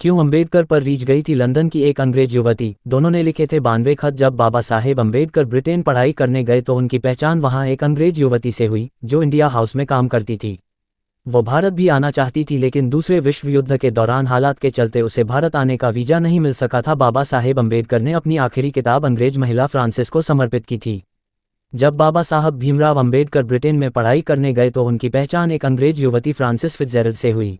क्यों अम्बेडकर पर रीझ गई थी लंदन की एक अंग्रेज युवती। दोनों ने लिखे थे 92 खत। जब बाबा साहेब अम्बेडकर ब्रिटेन पढ़ाई करने गए तो उनकी पहचान वहां एक अंग्रेज युवती से हुई जो इंडिया हाउस में काम करती थी। वो भारत भी आना चाहती थी लेकिन दूसरे विश्व युद्ध के दौरान हालात के चलते उसे भारत आने का वीजा नहीं मिल सका था। बाबा साहेब अम्बेडकर ने अपनी आखिरी किताब अंग्रेज महिला फ्रांसिस को समर्पित की थी। जब बाबा साहब भीमराव अम्बेडकर ब्रिटेन में पढ़ाई करने गए तो उनकी पहचान एक अंग्रेज युवती फ्रांसिस फिट्जजेरल्ड से हुई।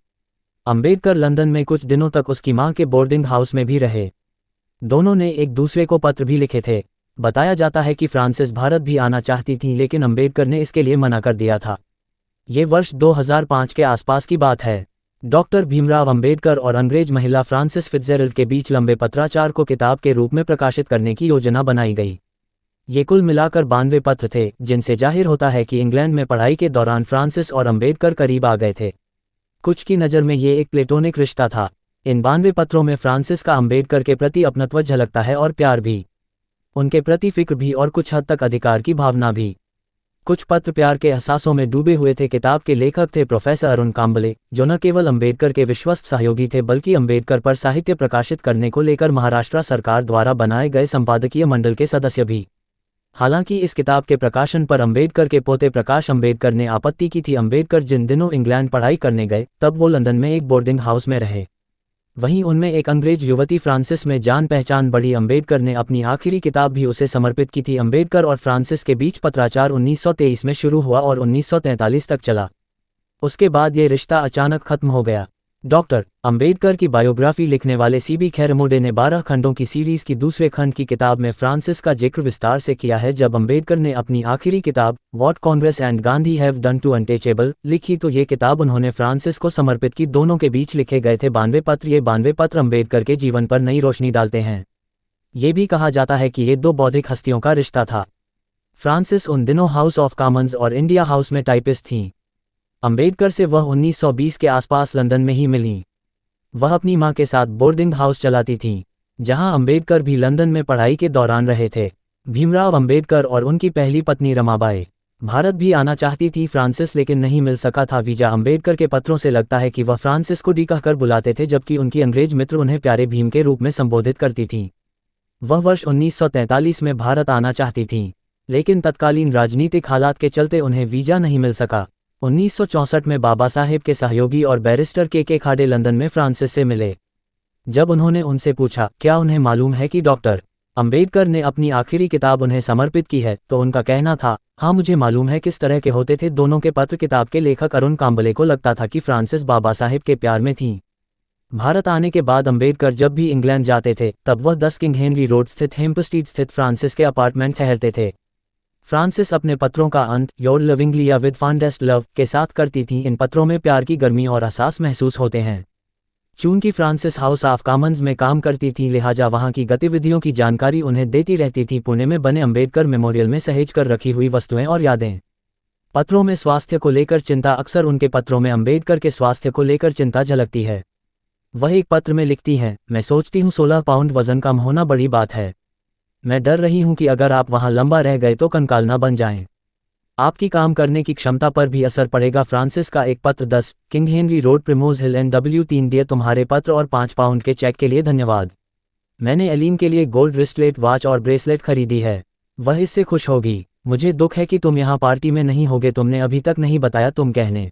अम्बेडकर लंदन में कुछ दिनों तक उसकी मां के बोर्डिंग हाउस में भी रहे। दोनों ने एक दूसरे को पत्र भी लिखे थे। बताया जाता है कि फ्रांसिस भारत भी आना चाहती थी लेकिन अम्बेडकर ने इसके लिए मना कर दिया था। ये वर्ष 2005 के आसपास की बात है। डॉक्टर भीमराव अम्बेडकर और अंग्रेज महिला फ्रांसिस फिट्जजेरल्ड के बीच लंबे पत्राचार को किताब के रूप में प्रकाशित करने की योजना बनाई गई। ये कुल मिलाकर 92 पत्र थे जिनसे जाहिर होता है कि इंग्लैंड में पढ़ाई के दौरान फ्रांसिस और अम्बेडकर करीब आ गए थे। कुछ की नज़र में ये एक प्लेटोनिक रिश्ता था। इन 92 पत्रों में फ्रांसिस का अम्बेडकर के प्रति अपनत्व झलकता है और प्यार भी, उनके प्रति फिक्र भी और कुछ हद तक अधिकार की भावना भी। कुछ पत्र प्यार के एहसासों में डूबे हुए थे। किताब के लेखक थे प्रोफेसर अरुण कांबले, जो न केवल अम्बेडकर के विश्वस्त सहयोगी थे बल्कि अम्बेडकर पर साहित्य प्रकाशित करने को लेकर महाराष्ट्र सरकार द्वारा बनाए गए संपादकीय मंडल के सदस्य भी। हालांकि इस किताब के प्रकाशन पर अम्बेडकर के पोते प्रकाश अम्बेडकर ने आपत्ति की थी। अम्बेडकर जिन दिनों इंग्लैंड पढ़ाई करने गए तब वो लंदन में एक बोर्डिंग हाउस में रहे। वहीं उनमें एक अंग्रेज युवती फ्रांसिस में जान पहचान बढ़ी। अम्बेडकर ने अपनी आखिरी किताब भी उसे समर्पित की थी। अम्बेडकर और फ्रांसिस के बीच पत्राचार 1923 में शुरू हुआ और 1943 तक चला। उसके बाद ये रिश्ता अचानक खत्म हो गया। डॉक्टर अम्बेडकर की बायोग्राफी लिखने वाले सीबी खैरमोडे ने 12 खंडों की सीरीज की दूसरे खंड की किताब में फ्रांसिस का जिक्र विस्तार से किया है। जब अम्बेडकर ने अपनी आखिरी किताब what Congress and Gandhi have done to untouchable लिखी तो ये किताब उन्होंने फ्रांसिस को समर्पित की। दोनों के बीच लिखे गए थे 92 पत्र। ये 92 पत्र अम्बेडकर के जीवन पर नई रोशनी डालते हैं। ये भी कहा जाता है कि ये दो बौद्धिक हस्तियों का रिश्ता था। फ्रांसिस उन दिनों हाउस ऑफ कॉमन्स और इंडिया हाउस में टाइपिस्ट थीं। अम्बेडकर से वह 1920 के आसपास लंदन में ही मिलीं। वह अपनी मां के साथ बोर्डिंग हाउस चलाती थीं, जहां अम्बेडकर भी लंदन में पढ़ाई के दौरान रहे थे। भीमराव अम्बेडकर और उनकी पहली पत्नी रमाबाई भारत भी आना चाहती थी फ्रांसिस, लेकिन नहीं मिल सका था वीजा। अम्बेडकर के पत्रों से लगता है कि वह फ्रांसिस को डी कहकर बुलाते थे, जबकि उनकी अंग्रेज मित्र उन्हें प्यारे भीम के रूप में संबोधित करती थीं। वह वर्ष 1943 में भारत आना चाहती थीं, लेकिन तत्कालीन राजनीतिक हालात के चलते उन्हें वीजा नहीं मिल सका। 1964 में बाबा साहेब के सहयोगी और बैरिस्टर के खाड़े लंदन में फ्रांसिस से मिले। जब उन्होंने उनसे पूछा क्या उन्हें मालूम है कि डॉक्टर अम्बेडकर ने अपनी आखिरी किताब उन्हें समर्पित की है, तो उनका कहना था हाँ मुझे मालूम है। किस तरह के होते थे दोनों के पत्र। किताब के लेखक अरुण कांबले को लगता था कि फ्रांसिस बाबा साहेब के प्यार में थीं। भारत आने के बाद अम्बेडकर जब भी इंग्लैंड जाते थे तब वह 10 किंग हेनरी रोड स्थित हेम्पस्टीड स्थित फ्रांसिस के अपार्टमेंट ठहरते थे। फ्रांसिस अपने पत्रों का अंत योर लविंगली या विद फॉन्डेस्ट लव के साथ करती थीं। इन पत्रों में प्यार की गर्मी और एहसास महसूस होते हैं। चूंकि फ्रांसिस हाउस ऑफ कॉमन्स में काम करती थीं, लिहाजा वहां की गतिविधियों की जानकारी उन्हें देती रहती थी। पुणे में बने अम्बेडकर मेमोरियल में सहेज कर रखी हुई वस्तुएं और यादें। पत्रों में स्वास्थ्य को लेकर चिंता। अक्सर उनके पत्रों में अम्बेडकर के स्वास्थ्य को लेकर चिंता झलकती है। वह एक पत्र में लिखती हैं, मैं सोचती हूँ 16 पाउंड वजन कम होना बड़ी बात है। मैं डर रही हूं कि अगर आप वहां लंबा रह गए तो कंकाल न बन जाएं। आपकी काम करने की क्षमता पर भी असर पड़ेगा। फ्रांसिस का एक पत्र 10 किंग हेनरी रोड प्रिमोज हिल NW 3 डियर तुम्हारे पत्र और 5 पाउंड के चेक के लिए धन्यवाद। मैंने एलीन के लिए गोल्ड रिस्टलेट वॉच और ब्रेसलेट खरीदी है। वह इससे खुश होगी। मुझे दुख है कि तुम यहाँ पार्टी में नहीं होगे। तुमने अभी तक नहीं बताया तुम कहने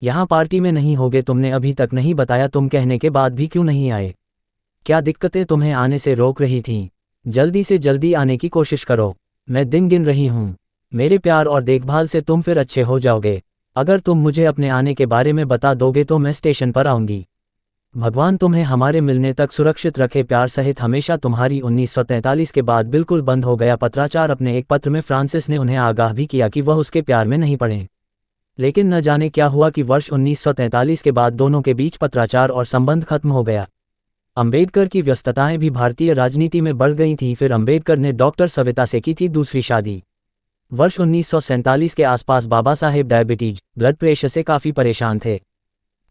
यहाँ पार्टी में नहीं होगे। तुमने अभी तक नहीं बताया तुम कहने के बाद भी क्यों नहीं आए। क्या दिक्कतें तुम्हें आने से रोक रही थीं? जल्दी से जल्दी आने की कोशिश करो। मैं दिन गिन रही हूँ। मेरे प्यार और देखभाल से तुम फिर अच्छे हो जाओगे। अगर तुम मुझे अपने आने के बारे में बता दोगे तो मैं स्टेशन पर आऊँगी। भगवान तुम्हें हमारे मिलने तक सुरक्षित रखे। प्यार सहित हमेशा तुम्हारी। 1943 के बाद बिल्कुल बंद हो गया पत्राचार। अपने एक पत्र में फ्रांसिस ने उन्हें आगाह भी किया कि वह उसके प्यार में नहीं पड़े, लेकिन न जाने क्या हुआ कि वर्ष 1943 के बाद दोनों के बीच पत्राचार और संबंध खत्म हो गया। अम्बेडकर की व्यस्तताएं भी भारतीय राजनीति में बढ़ गई थीं। फिर अम्बेडकर ने डॉक्टर सविता से की थी दूसरी शादी। वर्ष 1947 के आसपास Baba Saheb diabetes blood pressure से काफ़ी परेशान थे।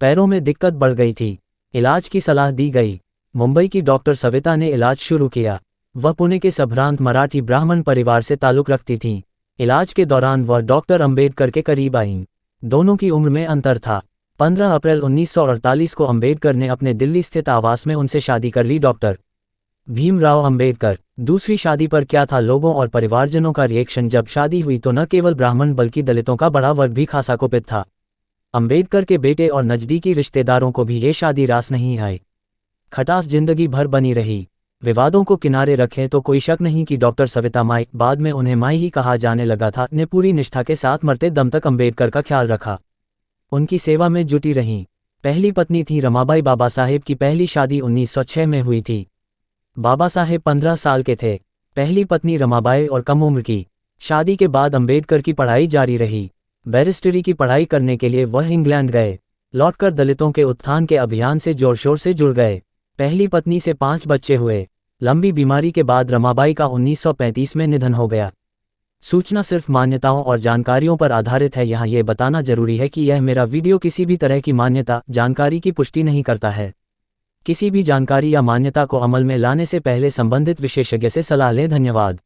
पैरों में दिक्कत बढ़ गई थी। इलाज की सलाह दी गई। मुंबई की डॉक्टर सविता ने इलाज शुरू किया। वह पुणे के संभ्रांत मराठी ब्राह्मण परिवार से ताल्लुक़ रखती थीं। इलाज के दौरान वह डॉक्टर अम्बेडकर के करीब आईं। दोनों की उम्र में अंतर था। 15 अप्रैल 1948 को अंबेडकर ने अपने दिल्ली स्थित आवास में उनसे शादी कर ली। डॉक्टर भीमराव अंबेडकर। दूसरी शादी पर क्या था लोगों और परिवारजनों का रिएक्शन? जब शादी हुई तो न केवल ब्राह्मण बल्कि दलितों का बड़ा वर्ग भी खासा कुपित था। अंबेडकर के बेटे और नज़दीकी रिश्तेदारों को भी ये शादी रास नहीं आई। खटास जिंदगी भर बनी रही। विवादों को किनारे रखें तो कोई शक नहीं कि डॉक्टर सविता माई, बाद में उन्हें माई ही कहा जाने लगा था, ने पूरी निष्ठा के साथ मरते दम तक अंबेडकर का ख्याल रखा, उनकी सेवा में जुटी रहीं। पहली पत्नी थी रमाबाई। बाबा साहेब की पहली शादी 1906 में हुई थी। बाबा साहेब 15 साल के थे। पहली पत्नी रमाबाई और कम उम्र की। शादी के बाद अंबेडकर की पढ़ाई जारी रही। बैरिस्टरी की पढ़ाई करने के लिए वह इंग्लैंड गए। लौटकर दलितों के उत्थान के अभियान से जोर शोर से जुड़ गए। पहली पत्नी से 5 बच्चे हुए। लंबी बीमारी के बाद रमाबाई का 1935 में निधन हो गया। सूचना सिर्फ मान्यताओं और जानकारियों पर आधारित है। यहाँ ये बताना जरूरी है कि यह मेरा वीडियो किसी भी तरह की मान्यता, जानकारी की पुष्टि नहीं करता है। किसी भी जानकारी या मान्यता को अमल में लाने से पहले संबंधित विशेषज्ञ से सलाह लें। धन्यवाद।